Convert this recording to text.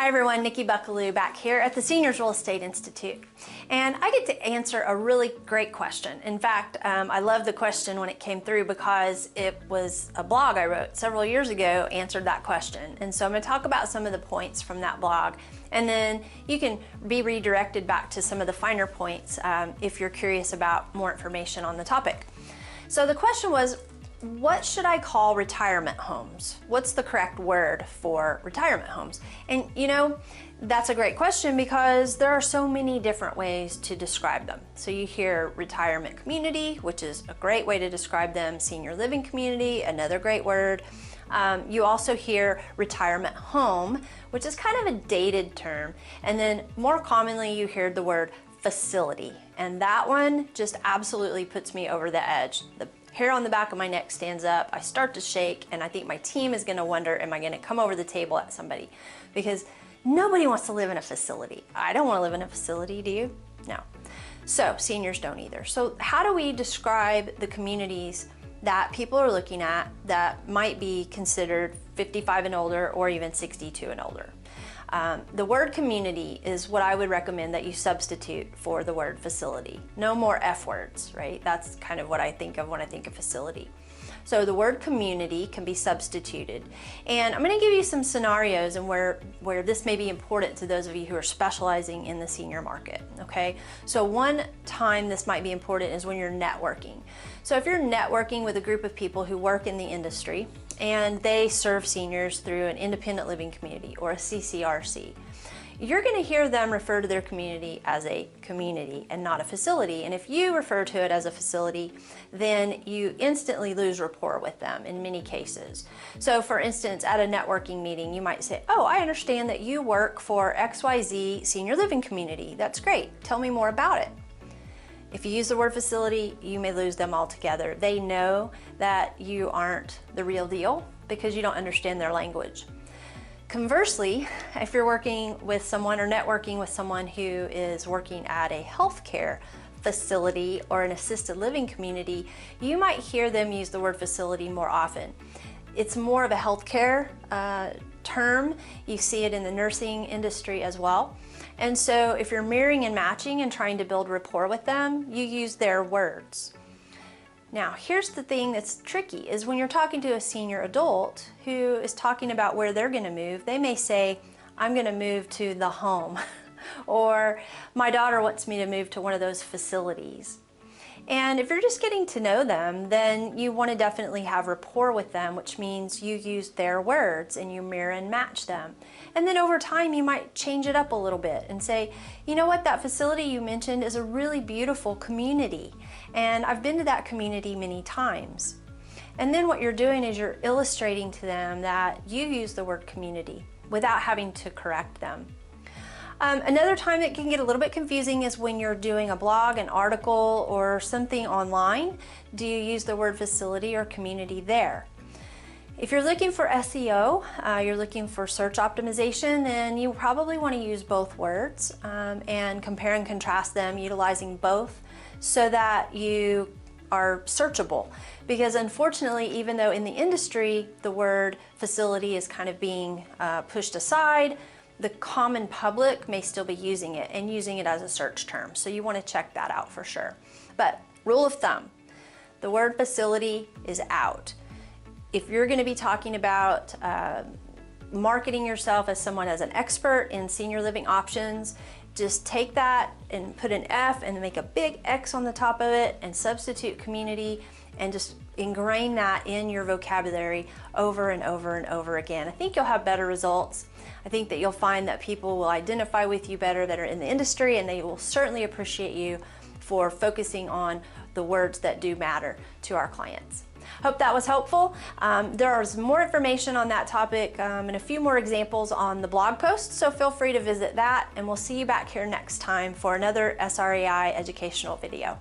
Hi everyone, Nikki Buckaloo back here at the Seniors Real Estate Institute. And I get to answer a really great question. In fact, I love the question when it came through because it was a blog I wrote several years ago answered that question. And so I'm going to talk about some of the points from that blog. And then you can be redirected back to some of the finer points if you're curious about more information on the topic. So the question was, what should I call retirement homes? What's the correct word for retirement homes? And you know, that's a great question because there are so many different ways to describe them. So you hear retirement community, which is a great way to describe them, senior living community, another great word. You also hear retirement home, which is kind of a dated term. And then more commonly you hear the word facility. And that one just absolutely puts me over the edge. The hair on the back of my neck stands up, I start to shake, and I think my team is gonna wonder, am I gonna come over the table at somebody? Because nobody wants to live in a facility. I don't wanna live in a facility, do you? No. So seniors don't either. So how do we describe the communities that people are looking at that might be considered 55 and older or even 62 and older? The word community is what I would recommend that you substitute for the word facility. No more F words, right? That's kind of what I think of when I think of facility. So the word community can be substituted. And I'm going to give you some scenarios and where this may be important to those of you who are specializing in the senior market, okay? So one time this might be important is when you're networking. So if you're networking with a group of people who work in the industry and they serve seniors through an independent living community or a CCRC, you're going to hear them refer to their community as a community and not a facility. And if you refer to it as a facility, then you instantly lose rapport with them in many cases. So for instance, at a networking meeting, you might say, oh, I understand that you work for XYZ senior living community. That's great. Tell me more about it. If you use the word facility, you may lose them altogether. They know that you aren't the real deal because you don't understand their language. Conversely, if you're working with someone or networking with someone who is working at a healthcare facility or an assisted living community, you might hear them use the word facility more often. It's more of a healthcare term. You see it in the nursing industry as well. And so if you're mirroring and matching and trying to build rapport with them, you use their words. Now, here's the thing that's tricky is when you're talking to a senior adult who is talking about where they're going to move, they may say, I'm going to move to the home, or my daughter wants me to move to one of those facilities. And if you're just getting to know them, then you want to definitely have rapport with them, which means you use their words and you mirror and match them. And then over time, you might change it up a little bit and say, you know what, that facility you mentioned is a really beautiful community. And I've been to that community many times. And then what you're doing is you're illustrating to them that you use the word community without having to correct them. Another time that can get a little bit confusing is when you're doing a blog, an article, or something online. Do you use the word facility or community there? If you're looking for SEO, you're looking for search optimization, then you probably want to use both words and compare and contrast them utilizing both so that you are searchable. Because unfortunately, even though in the industry the word facility is kind of being pushed aside, the common public may still be using it and using it as a search term. So you want to check that out for sure. But rule of thumb, the word facility is out. If you're going to be talking about marketing yourself as someone as an expert in senior living options, just take that and put an F and make a big X on the top of it and substitute community and just ingrain that in your vocabulary over and over and over again. I think you'll have better results. I think that you'll find that people will identify with you better that are in the industry, and they will certainly appreciate you for focusing on the words that do matter to our clients. Hope that was helpful. There is more information on that topic and a few more examples on the blog post, so feel free to visit that, and we'll see you back here next time for another SREI educational video.